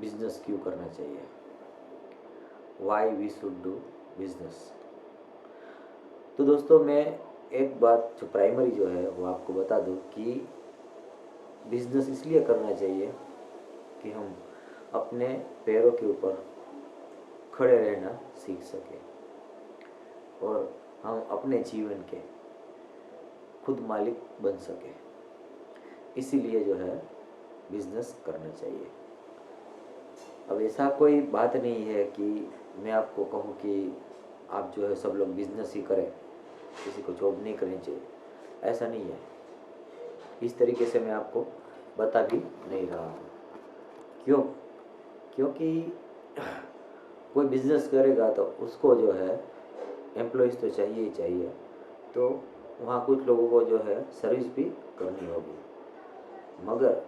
Business क्यों करना चाहिए, why we should do business. तो दोस्तों मैं एक बात जो प्राइमरी जो है वो आपको बता दूं कि बिजनेस इसलिए करना चाहिए कि हम अपने पैरों के ऊपर खड़े रहना सीख सकें और हम अपने जीवन के खुद मालिक बन सकें। इसीलिए जो है बिजनेस करना चाहिए। अब ऐसा कोई बात नहीं है कि मैं आपको कहूँ कि आप जो है सब लोग बिजनेस ही करें, किसी को जॉब नहीं करनी चाहिए, ऐसा नहीं है। इस तरीके से मैं आपको बता भी नहीं रहा हूँ। क्यों? क्योंकि कोई बिजनेस करेगा तो उसको जो है एम्प्लॉयज़ तो चाहिए ही चाहिए, तो वहाँ कुछ लोगों को जो है सर्विस भी करनी होगी। मगर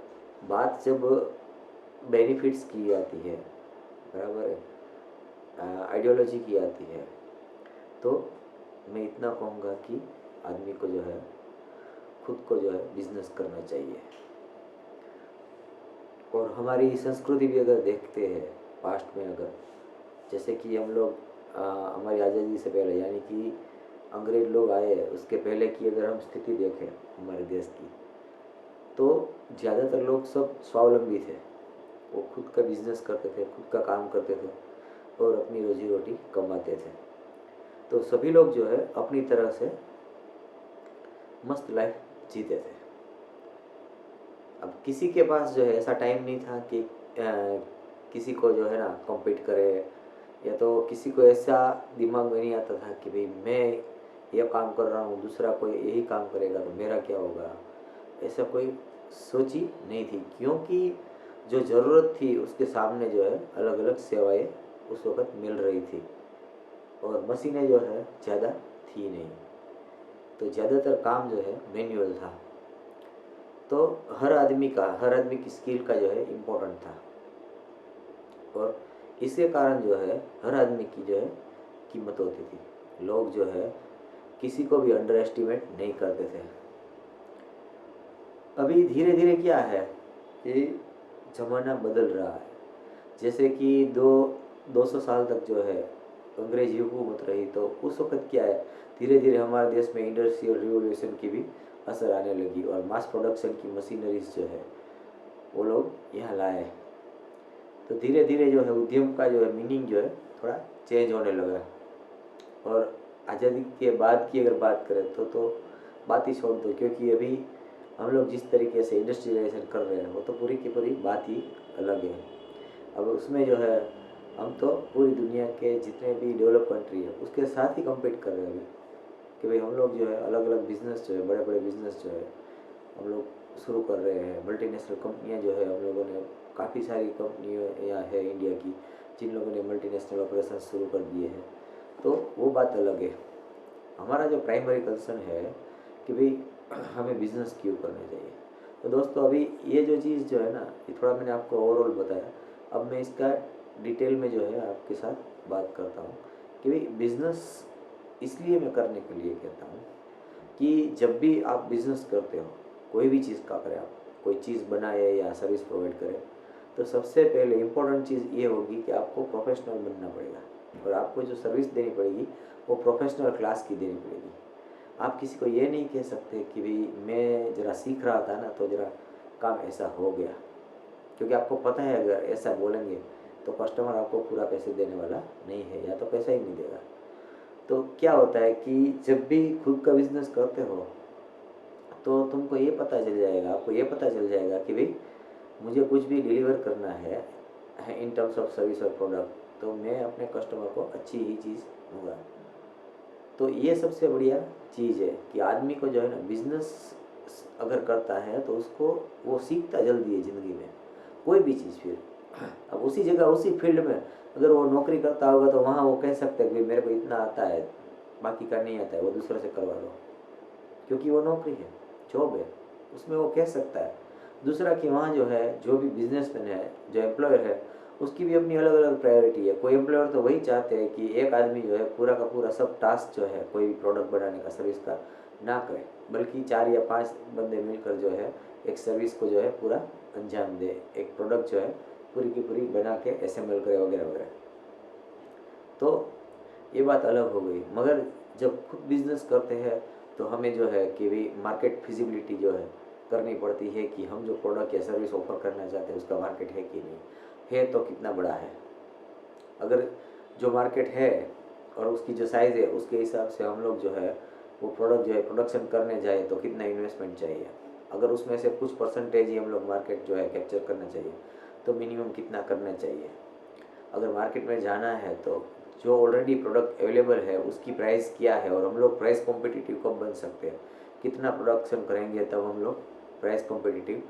बात जब बेनिफिट्स की आती है, बराबर है, आइडियोलॉजी की आती है, तो मैं इतना कहूँगा कि आदमी को जो है खुद को जो है बिजनेस करना चाहिए। और हमारी संस्कृति भी अगर देखते हैं पास्ट में, अगर जैसे कि हम लोग हमारी आज़ादी से पहले यानी कि अंग्रेज लोग आए उसके पहले की अगर हम स्थिति देखें हमारे देश की, तो ज़्यादातर लोग सब स्वावलंबी थे। वो खुद का बिजनेस करते थे, खुद का काम करते थे और अपनी रोजी रोटी कमाते थे। तो सभी लोग जो है अपनी तरह से मस्त लाइफ जीते थे। अब किसी के पास जो है ऐसा टाइम नहीं था कि किसी को जो है ना कॉम्पीट करे, या तो किसी को ऐसा दिमाग में नहीं आता था कि भाई मैं ये काम कर रहा हूँ, दूसरा कोई यही काम करेगा तो मेरा क्या होगा। ऐसा कोई सोच ही नहीं थी, क्योंकि जो ज़रूरत थी उसके सामने जो है अलग अलग सेवाएं उस वक़्त मिल रही थी और मशीनें जो है ज़्यादा थी नहीं, तो ज़्यादातर काम जो है मैनुअल था। तो हर आदमी की स्किल का जो है इम्पोर्टेंट था और इसके कारण जो है हर आदमी की जो है कीमत होती थी। लोग जो है किसी को भी अंडर एस्टिमेट नहीं करते थे। अभी धीरे धीरे क्या है कि ज़माना बदल रहा है। जैसे कि 200 साल तक जो है अंग्रेजी हुकूमत रही, तो उस वक़्त क्या है धीरे धीरे हमारे देश में इंडस्ट्रियल रिवोल्यूशन की भी असर आने लगी और मास प्रोडक्शन की मशीनरीज जो है वो लोग यहाँ लाए। तो धीरे धीरे जो है उद्यम का जो है मीनिंग जो है थोड़ा चेंज होने लगा। और आज़ादी के बाद की अगर बात करें तो बात ही छोड़ दो, क्योंकि अभी हम लोग जिस तरीके से इंडस्ट्रियलाइजेशन कर रहे हैं वो तो पूरी की पूरी बात ही अलग है। अब उसमें जो है हम तो पूरी दुनिया के जितने भी डेवलप कंट्री है उसके साथ ही कम्पीट कर रहे हैं अभी, कि भाई हम लोग जो है अलग अलग बिजनेस जो है बड़े बड़े बिजनेस जो है हम लोग शुरू कर रहे हैं। मल्टीनेशनल कंपनियां जो है हम लोगों ने काफ़ी सारी कंपनियां यहाँ है इंडिया की जिन लोगों ने मल्टीनेशनल ऑपरेशन शुरू कर दिए हैं, तो वो बात अलग है। हमारा जो प्राइमरी कंसर्न है कि भाई हमें बिजनेस क्यों करना चाहिए। तो दोस्तों अभी ये जो चीज़ जो है ना ये थोड़ा मैंने आपको ओवरऑल बताया, अब मैं इसका डिटेल में जो है आपके साथ बात करता हूँ कि भाई बिजनेस इसलिए मैं करने के लिए कहता हूँ कि जब भी आप बिजनेस करते हो, कोई भी चीज़ का करें, आप कोई चीज़ बनाए या सर्विस प्रोवाइड करें, तो सबसे पहले इम्पोर्टेंट चीज़ ये होगी कि आपको प्रोफेशनल बनना पड़ेगा और आपको जो सर्विस देनी पड़ेगी वो प्रोफेशनल क्लास की देनी पड़ेगी। आप किसी को ये नहीं कह सकते कि भाई मैं ज़रा सीख रहा था ना तो ज़रा काम ऐसा हो गया, क्योंकि आपको पता है अगर ऐसा बोलेंगे तो कस्टमर आपको पूरा पैसे देने वाला नहीं है या तो पैसा ही नहीं देगा। तो क्या होता है कि जब भी खुद का बिजनेस करते हो तो तुमको ये पता चल जाएगा, आपको ये पता चल जाएगा कि भाई मुझे कुछ भी डिलीवर करना है इन टर्म्स ऑफ सर्विस और प्रोडक्ट, तो मैं अपने कस्टमर को अच्छी ही चीज़ दूंगा। तो ये सबसे बढ़िया चीज़ है कि आदमी को जो है ना बिजनेस अगर करता है तो उसको वो सीखता जल्दी है ज़िंदगी में कोई भी चीज़। फिर अब उसी जगह उसी फील्ड में अगर वो नौकरी करता होगा तो वहाँ वो कह सकता है कि मेरे को इतना आता है, बाकी का नहीं आता है, वो दूसरे से करवा लो, क्योंकि वो नौकरी है, जॉब है, उसमें वो कह सकता है। दूसरा कि वहाँ जो है जो भी बिजनेसमैन है, जो एम्प्लॉयर है, उसकी भी अपनी अलग अलग प्रायोरिटी है। कोई एम्प्लॉयर तो वही चाहते हैं कि एक आदमी जो है पूरा का पूरा सब टास्क जो है कोई भी प्रोडक्ट बनाने का सर्विस का ना करे, बल्कि 4 या 5 बंदे मिलकर जो है एक सर्विस को जो है पूरा अंजाम दे, एक प्रोडक्ट जो है पूरी की पूरी बना के असेंबल करे वगैरह वगैरह। तो ये बात अलग हो गई। मगर जब खुद बिजनेस करते हैं तो हमें जो है कि भाई मार्केट फिजिबिलिटी जो है करनी पड़ती है कि हम जो प्रोडक्ट या सर्विस ऑफर करना चाहते हैं उसका मार्केट है कि नहीं है, तो कितना बड़ा है। अगर जो मार्केट है और उसकी जो साइज़ है उसके हिसाब से हम लोग जो है वो प्रोडक्ट जो है प्रोडक्शन करने जाए तो कितना इन्वेस्टमेंट चाहिए। अगर उसमें से कुछ परसेंटेज ही हम लोग मार्केट जो है कैप्चर करना चाहिए तो मिनिमम कितना करना चाहिए। अगर मार्केट में जाना है तो जो ऑलरेडी प्रोडक्ट अवेलेबल है उसकी प्राइस क्या है और हम लोग प्राइस कॉम्पिटिटिव कब बन सकते हैं, कितना प्रोडक्शन करेंगे तब हम लोग प्राइस कॉम्पिटिटिव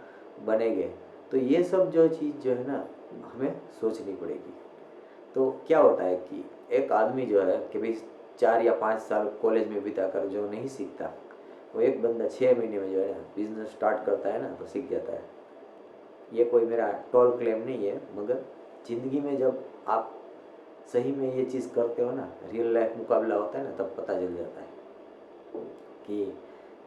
बनेंगे। तो ये सब जो चीज़ जो है ना हमें सोचनी पड़ेगी। तो क्या होता है कि एक आदमी जो है कि भाई 4 या 5 साल कॉलेज में बिताकर जो नहीं सीखता, वो एक बंदा 6 महीने में जो है ना बिजनेस स्टार्ट करता है ना तो सीख जाता है। ये कोई मेरा टॉल क्लेम नहीं है, मगर ज़िंदगी में जब आप सही में ये चीज़ करते हो ना, रियल लाइफ मुकाबला होता है ना, तब पता चल जाता है कि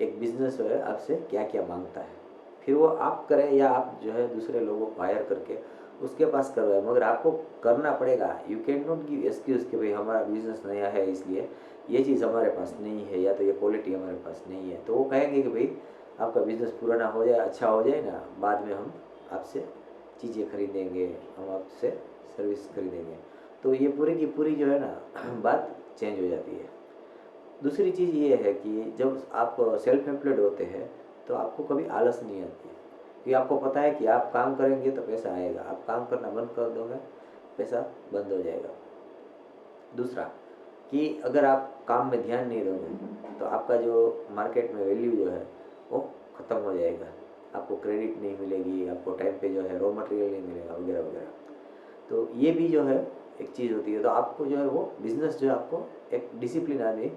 एक बिजनेस जो है आपसे क्या क्या मांगता है। फिर वो आप करें या आप जो है दूसरे लोगों को हायर करके उसके पास करवाए, मगर आपको करना पड़ेगा। You can not give excuse कि भाई हमारा बिजनेस नया है इसलिए ये चीज़ हमारे पास नहीं है या तो ये क्वालिटी हमारे पास नहीं है। तो वो कहेंगे कि भाई आपका बिजनेस पुराना हो जाए, अच्छा हो जाए ना, बाद में हम आपसे चीज़ें खरीदेंगे, हम आपसे सर्विस खरीदेंगे। तो ये पूरी की पूरी जो है ना बात चेंज हो जाती है। दूसरी चीज़ ये है कि जब आप सेल्फ एम्प्लॉयड होते हैं तो आपको कभी आलस नहीं आती, क्योंकि आपको पता है कि आप काम करेंगे तो पैसा आएगा, आप काम करना बंद कर दोगे पैसा बंद हो जाएगा। दूसरा कि अगर आप काम में ध्यान नहीं दोगे तो आपका जो मार्केट में वैल्यू जो है वो ख़त्म हो जाएगा, आपको क्रेडिट नहीं मिलेगी, आपको टाइम पे जो है रॉ मटेरियल नहीं मिलेगा वगैरह वगैरह। तो ये भी जो है एक चीज़ होती है। तो आपको जो है वो बिज़नेस जो है आपको एक डिसिप्लिन आदमी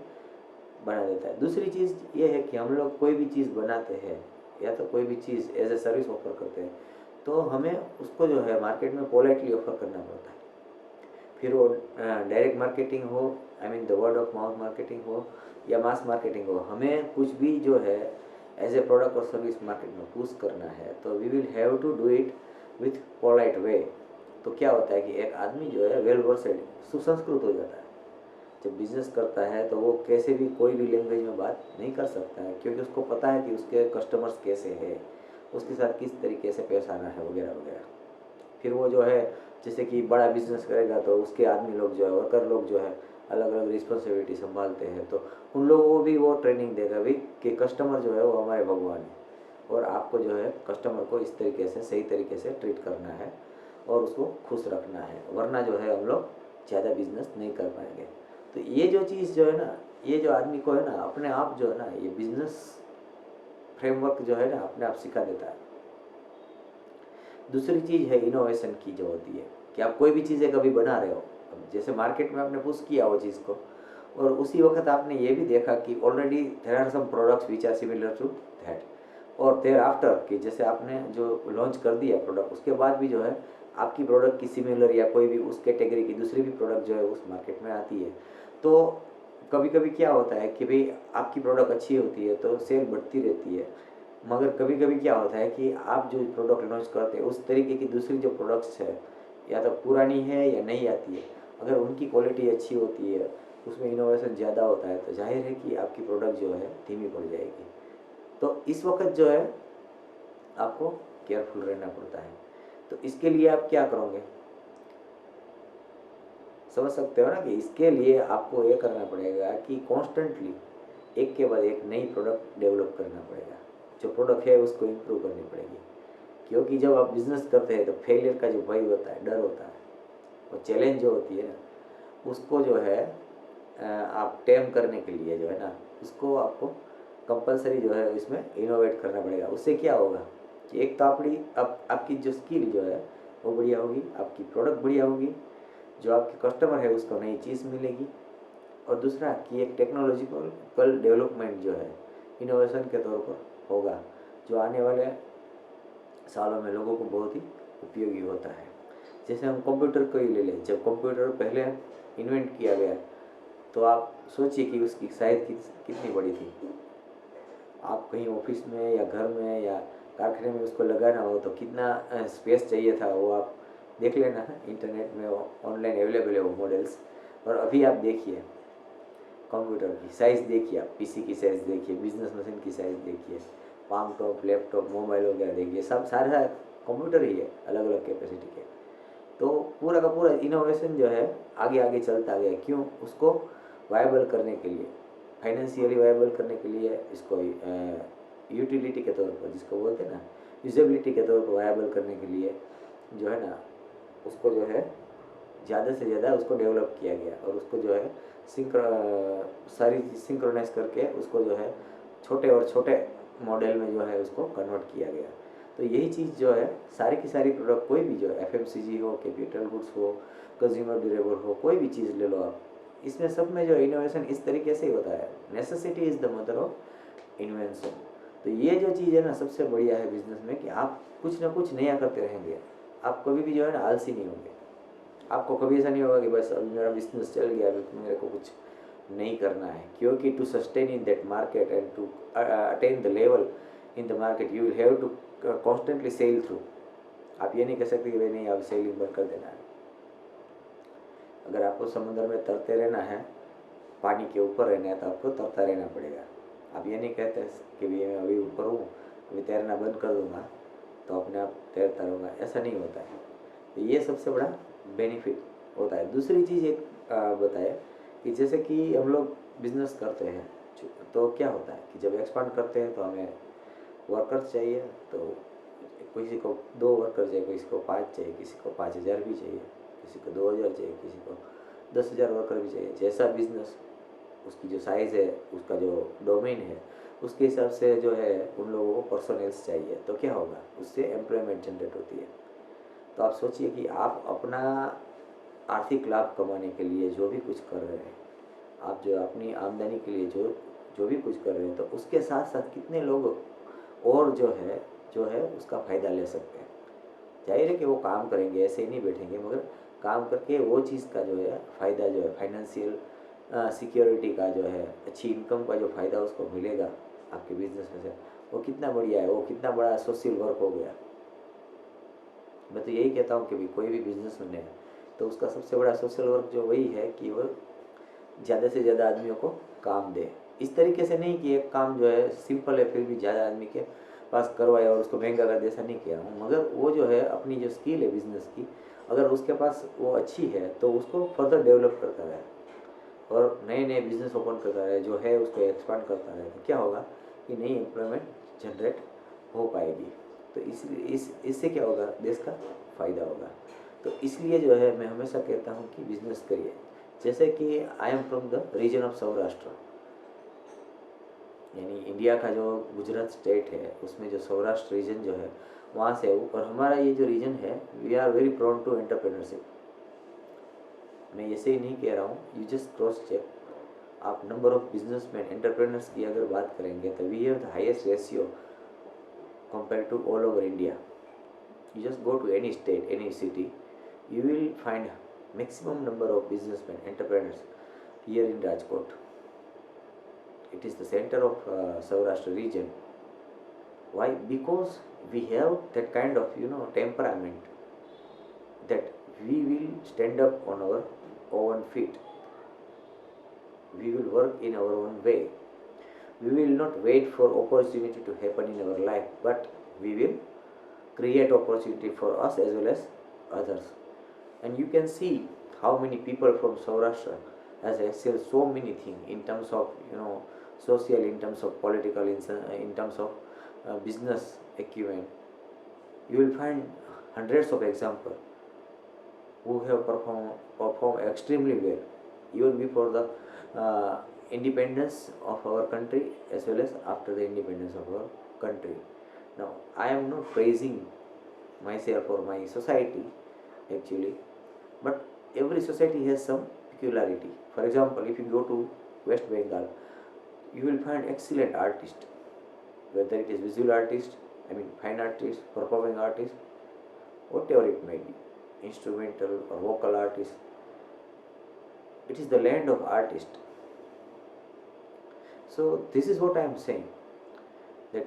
बना देता है। दूसरी चीज़ ये है कि हम लोग कोई भी चीज़ बनाते हैं या तो कोई भी चीज़ एज ए सर्विस ऑफर करते हैं तो हमें उसको जो है मार्केट में पोलाइटली ऑफर करना पड़ता है। फिर वो डायरेक्ट मार्केटिंग हो, I mean the word of mouth marketing हो या मास मार्केटिंग हो, हमें कुछ भी जो है एज ए प्रोडक्ट और सर्विस मार्केट में पुश करना है तो we will have to do it with polite way. तो क्या होता है कि एक आदमी जो है वेल वर्सेड सुसंस्कृत हो जाता है। जब बिजनेस करता है तो वो कैसे भी कोई भी लैंग्वेज में बात नहीं कर सकता है, क्योंकि उसको पता है कि उसके कस्टमर्स कैसे हैं, उसके साथ किस तरीके से पेश आना है वगैरह वगैरह। फिर वो जो है जैसे कि बड़ा बिजनेस करेगा तो उसके आदमी लोग जो है वर्कर लोग जो है अलग अलग रिस्पॉन्सिबिलिटी संभालते हैं, तो उन लोगों को भी वो ट्रेनिंग देगा भाई कि कस्टमर जो है वो हमारे भगवान है और आपको जो है कस्टमर को इस तरीके से सही तरीके से ट्रीट करना है और उसको खुश रखना है, वरना जो है हम लोग ज़्यादा बिजनेस नहीं कर पाएंगे। तो ये जो चीज़ जो है ना, ये जो आदमी को है ना अपने आप जो है ना ये बिजनेस फ्रेमवर्क जो है ना अपने आप सिखा देता है। दूसरी चीज़ है इनोवेशन की जो होती है कि आप कोई भी चीज़ें कभी बना रहे हो, अब जैसे मार्केट में आपने पुश किया वो चीज़ को और उसी वक्त आपने ये भी देखा कि already there are some products which are similar to that, और देयर आफ्टर कि जैसे आपने जो लॉन्च कर दिया प्रोडक्ट उसके बाद भी जो है आपकी प्रोडक्ट की सिमिलर या कोई भी उस कैटेगरी की दूसरी भी प्रोडक्ट जो है उस मार्केट में आती है। तो कभी कभी क्या होता है कि भाई आपकी प्रोडक्ट अच्छी होती है तो सेल बढ़ती रहती है, मगर कभी कभी क्या होता है कि आप जो प्रोडक्ट लॉन्च करते हैं उस तरीके की दूसरी जो प्रोडक्ट्स है या तो पुरानी है या नहीं आती है, अगर उनकी क्वालिटी अच्छी होती है उसमें इनोवेशन ज़्यादा होता है तो जाहिर है कि आपकी प्रोडक्ट जो है धीमी पड़ जाएगी। तो इस वक्त जो है आपको केयरफुल रहना पड़ता है। तो इसके लिए आप क्या करोगे, समझ सकते हो ना कि इसके लिए आपको ये करना पड़ेगा कि कॉन्स्टेंटली एक के बाद एक नई प्रोडक्ट डेवलप करना पड़ेगा, जो प्रोडक्ट है उसको इम्प्रूव करनी पड़ेगी। क्योंकि जब आप बिजनेस करते हैं तो फेलियर का जो भय होता है, डर होता है, और चैलेंज जो होती है ना उसको जो है आप टेम करने के लिए जो है ना उसको आपको कंपलसरी जो है इसमें इनोवेट करना पड़ेगा। उससे क्या होगा कि एक तो आपकी जो स्किल जो है वो बढ़िया होगी, आपकी प्रोडक्ट बढ़िया होगी, जो आपके कस्टमर है उसको नई चीज़ मिलेगी, और दूसरा कि एक टेक्नोलॉजिकल डेवलपमेंट जो है इनोवेशन के तौर पर होगा, जो आने वाले सालों में लोगों को बहुत ही उपयोगी होता है। जैसे हम कंप्यूटर को ही ले लें, जब कंप्यूटर पहले इन्वेंट किया गया तो आप सोचिए कि उसकी साइज कितनी बड़ी थी। आप कहीं ऑफिस में या घर में या कारखाने में उसको लगाना हो तो कितना स्पेस चाहिए था, वो आप देख लेना है, इंटरनेट में ऑनलाइन अवेलेबल है वो मॉडल्स। और अभी आप देखिए कंप्यूटर की साइज़ देखिए, आप पीसी की साइज़ देखिए, बिजनेस मशीन की साइज़ देखिए, पाम टॉप, लैपटॉप, मोबाइल वगैरह देखिए, सब सारा कंप्यूटर ही है अलग अलग कैपेसिटी के। तो पूरा का पूरा इनोवेशन जो है आगे आगे चलता गया। क्यों? उसको वायबल करने के लिए, फाइनेंशियली वायबल करने के लिए, इसको यूटिलिटी के तौर पर जिसको बोलते हैं ना, यूजेबिलिटी के तौर पर वायबल करने के लिए जो है ना, उसको जो है ज़्यादा से ज़्यादा उसको डेवलप किया गया। और उसको जो है सारी सिंक्रोनाइज करके उसको जो है छोटे और छोटे मॉडल में जो है उसको कन्वर्ट किया गया। तो यही चीज़ जो है सारी की सारी प्रोडक्ट, कोई भी जो एफएमसीजी हो, कैपिटल गुड्स हो, कंज्यूमर ड्यूरेबल हो, कोई भी चीज़ ले लो आप, इसमें सब में जो इनोवेशन इस तरीके से ही होता है। Necessity is the mother of invention. तो ये जो चीज़ है ना सबसे बढ़िया है बिजनेस में, कि आप कुछ ना कुछ नया करते रहेंगे, आप कभी भी जो है ना आलसी नहीं होंगे। आपको कभी ऐसा नहीं होगा कि बस अभी मेरा बिजनेस चल गया, अभी मेरे को कुछ नहीं करना है। क्योंकि to sustain in that market and to attain the level in the market, you will have to constantly sell through. आप ये नहीं कह सकते कि भाई नहीं आप सेलिंग बंद कर देना है। अगर आपको समुद्र में तरते रहना है, पानी के ऊपर रहना है, तो आपको तरता रहना पड़ेगा। आप ये नहीं कहते कि भाई मैं अभी ऊपर हूँ, अभी तैरना बंद कर दूंगा तो अपने आप तैरता रहूँगा, ऐसा नहीं होता है। तो ये सबसे बड़ा बेनिफिट होता है। दूसरी चीज़ एक बताए कि जैसे कि हम लोग बिजनेस करते हैं तो क्या होता है कि जब एक्सपांड करते हैं तो हमें वर्कर्स चाहिए। तो किसी को 2 वर्कर चाहिए, किसी को 5 चाहिए, किसी को 5,000 भी चाहिए, किसी को 2,000 चाहिए, किसी को 10,000 वर्कर भी चाहिए। जैसा बिजनेस, उसकी जो साइज़ है, उसका जो डोमेन है, उसके हिसाब से जो है उन लोगों को पर्सनल्स चाहिए। तो क्या होगा, उससे एम्प्लॉयमेंट जनरेट होती है। तो आप सोचिए कि आप अपना आर्थिक लाभ कमाने के लिए जो भी कुछ कर रहे हैं, आप जो अपनी आमदनी के लिए जो भी कुछ कर रहे हैं, तो उसके साथ साथ कितने लोग और जो है उसका फ़ायदा ले सकते हैं। जाहिर है कि वो काम करेंगे, ऐसे ही नहीं बैठेंगे, मगर काम करके वो चीज़ का जो है फ़ायदा, जो है फाइनेंशियल सिक्योरिटी का, जो है अच्छी इनकम का जो फ़ायदा उसको मिलेगा आपके बिजनेस में से, वो कितना बढ़िया है, वो कितना बड़ा सोशल वर्क हो गया। मैं तो यही कहता हूँ कि भाई कोई भी बिजनेसमैन है तो उसका सबसे बड़ा सोशल वर्क जो वही है कि वो ज़्यादा से ज़्यादा आदमियों को काम दे। इस तरीके से नहीं कि एक काम जो है सिंपल है फिर भी ज़्यादा आदमी के पास करवाए और उसको महंगा कर दे, ऐसा नहीं किया हूँ। मगर वो जो है अपनी जो स्किल है बिजनेस की, अगर उसके पास वो अच्छी है तो उसको फर्दर डेवलप करता रहे और नए नए बिजनेस ओपन करता रहे, जो है उसको एक्सपांड करता रहे। तो क्या होगा कि नई एम्प्लॉयमेंट जनरेट हो पाएगी। तो इसलिए इससे क्या होगा, देश का फ़ायदा होगा। तो इसलिए जो है मैं हमेशा कहता हूँ कि बिजनेस करिए। जैसे कि I am from the region of Saurashtra, यानी इंडिया का जो गुजरात स्टेट है उसमें जो सौराष्ट्र रीजन जो है वहाँ से हूँ। और हमारा ये जो रीजन है, we are very prone to entrepreneurship. मैं ऐसे ही नहीं कह रहा हूँ, यू जस्ट क्रॉस चेक। आप नंबर ऑफ बिजनेसमैन एंटरप्रेन्योर्स की अगर बात करेंगे तो we have the highest ratio compare to all over India. You just go to any state, any city, you will find maximum number of businessmen, entrepreneurs here in Rajkot. It is the center of Saurashtra region. Why? Because we have that kind of temperament that we will stand up on our own feet. We will work in our own way. We will not wait for opportunity to happen in our life, but we will create opportunity for us as well as others. And you can see how many people from Saurashtra has excelled so many things in terms of social, in terms of political, in terms of business acumen. You will find hundreds of examples who have performed extremely well even before the independence of our country as well as after the independence of our country. Now, I am not praising myself or my society actually, but every society has some peculiarity. For example, if you go to West Bengal, you will find excellent artists, whether it is visual artist, fine artist, performing artist, whatever it may be, instrumental or vocal artist. It is the land of artists. So this is what I am saying, that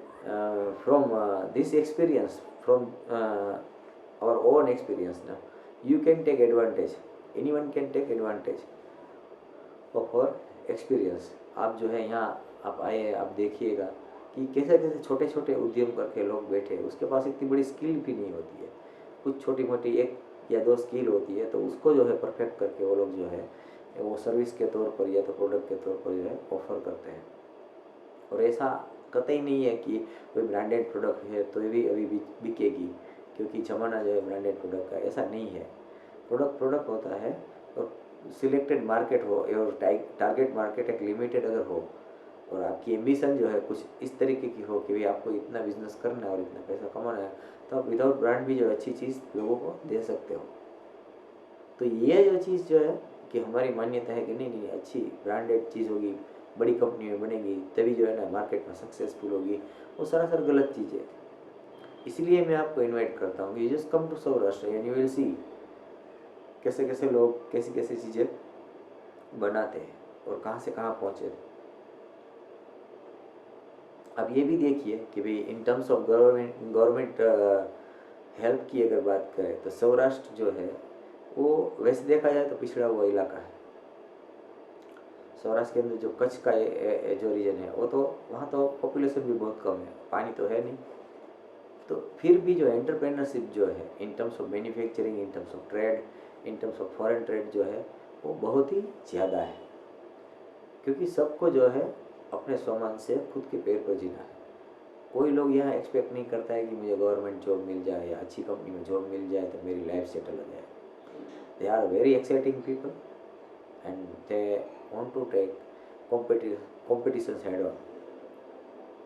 from this experience, from our own experience now, You can take advantage, anyone can take advantage of our experience. आप जो है यहाँ आप आए, आप देखिएगा कि कैसे कैसे छोटे छोटे उद्यम करके लोग बैठे, उसके पास इतनी बड़ी स्किल भी नहीं होती है, कुछ छोटी मोटी एक या दो स्किल होती है, तो उसको जो है परफेक्ट करके वो लोग जो है वो सर्विस के तौर पर या तो प्रोडक्ट के तौर पर जो है ऑफर करते हैं। और ऐसा कतई नहीं है कि कोई ब्रांडेड प्रोडक्ट है तो ये भी अभी बिकेगी, क्योंकि ज़माना जो है ब्रांडेड प्रोडक्ट का, ऐसा नहीं है। प्रोडक्ट प्रोडक्ट होता है, और सिलेक्टेड मार्केट हो और टारगेट मार्केट एक लिमिटेड अगर हो, और आपकी एम्बिशन जो है कुछ इस तरीके की हो कि भाई आपको इतना बिजनेस करना है और इतना पैसा कमाना है, तो आप विदाउट ब्रांड भी जो अच्छी चीज़ लोगों को दे सकते हो। तो ये जो चीज़ जो है कि हमारी मान्यता है कि नहीं नहीं, अच्छी ब्रांडेड चीज़ होगी, बड़ी कंपनी में बनेगी, तभी जो है ना मार्केट में सक्सेसफुल होगी, वो सरासर गलत चीज़ है। इसलिए मैं आपको इनवाइट करता हूँ कि just come to Saurashtra and you will see कैसे कैसे लोग कैसी कैसी चीज़ें बनाते हैं और कहाँ से कहाँ पहुँचे। अब ये भी देखिए कि भाई in terms of government help की अगर बात करें तो सौराष्ट्र जो है वो वैसे देखा जाए तो पिछड़ा हुआ इलाका है। सौराष्ट्र के अंदर जो कच्छ का जो रीजन है वो तो वहाँ तो पॉपुलेशन भी बहुत कम है, पानी तो है नहीं, तो फिर भी जो एंटरप्रेन्योरशिप जो है in terms of manufacturing, in terms of trade, in terms of foreign trade जो है वो बहुत ही ज़्यादा है, क्योंकि सबको जो है अपने स्वमान से खुद के पैर पर जीना है। कोई लोग यहाँ एक्सपेक्ट नहीं करता है कि मुझे गवर्नमेंट जॉब मिल जाए या अच्छी कंपनी में जॉब मिल जाए तो मेरी लाइफ सेटल हो जाए। They are very exciting people and they want to take competition head on.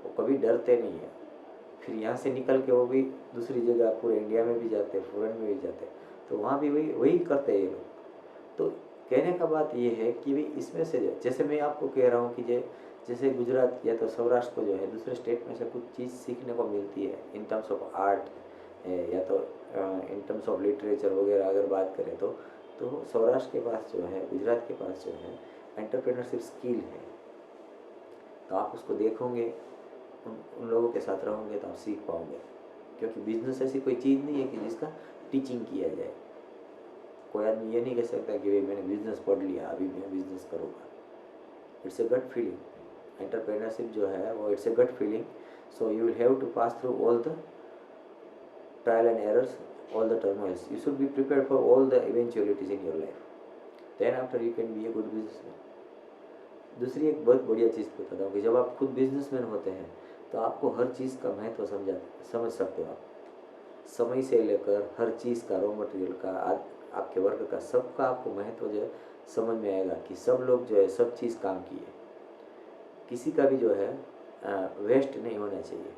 वो कभी डरते नहीं है, फिर यहाँ से निकल के वो भी दूसरी जगह पूरे इंडिया में भी जाते, फॉरेन में भी जाते, तो वहाँ भी वही वही करते हैं ये लोग। तो कहने का बात ये है कि भाई इसमें से जैसे मैं आपको कह रहा हूँ कि जैसे गुजरात या तो सौराष्ट्र को जो है दूसरे स्टेट में से कुछ चीज़ सीखने को मिलती है इन टर्म्स ऑफ आर्ट या तो इन टर्म्स ऑफ लिटरेचर वगैरह अगर बात करें तो सौराष्ट्र के पास जो है, गुजरात के पास जो है एंटरप्रेन्योरशिप स्किल है। तो आप उसको देखोगे, उन लोगों के साथ रहोगे तो आप सीख पाओगे, क्योंकि बिजनेस ऐसी कोई चीज़ नहीं है कि जिसका टीचिंग किया जाए। कोई आदमी ये नहीं कह सकता कि भाई मैंने बिजनेस पढ़ लिया अभी मैं बिजनेस करूँगा। It's a gut feeling. Entrepreneurship जो है वो it's a gut feeling, so you will have to pass through all the trial and errors, all the turmoils. You should be prepared for all the eventualities in your life. Then after you can be a good businessman. दूसरी एक बहुत बढ़िया चीज़ बताता हूँ कि जब आप खुद बिजनेसमैन होते हैं तो आपको हर चीज़ का महत्व समझ सकते हो। आप समय से लेकर हर चीज़ का, रॉ मटेरियल का, आपके वर्क का, सबका आपको महत्व जो है समझ में आएगा कि सब लोग जो है सब चीज़ काम की है, किसी का भी जो है वेस्ट नहीं होना चाहिए।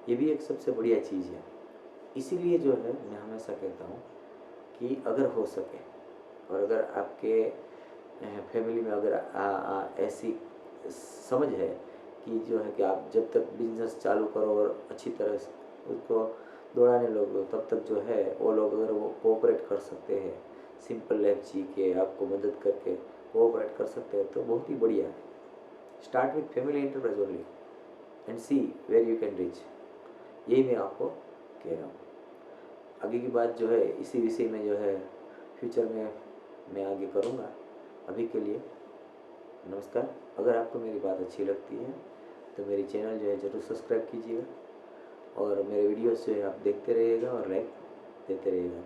ये भी एक सबसे बढ़िया चीज़ है। इसीलिए जो है मैं हमेशा कहता हूँ कि अगर हो सके और अगर आपके फैमिली में अगर ऐसी समझ है कि जो है कि आप जब तक बिजनेस चालू करो और अच्छी तरह से उसको दौड़ाने लोग, तब तक जो है वो लोग अगर वो कोऑपरेट कर सकते हैं, सिंपल लाइफ जी के आपको मदद करके कोऑपरेट कर सकते हैं, तो बहुत ही बढ़िया है। Start with family enterprise only and see where you can reach. यही मैं आपको कह रहा हूँ। आगे की बात जो है इसी विषय में जो है फ्यूचर में मैं आगे करूँगा। अभी के लिए नमस्कार। अगर आपको मेरी बात अच्छी लगती है तो मेरी चैनल जो है ज़रूर सब्सक्राइब कीजिएगा और मेरे वीडियोस जो है आप देखते रहिएगा और लाइक देते रहिएगा।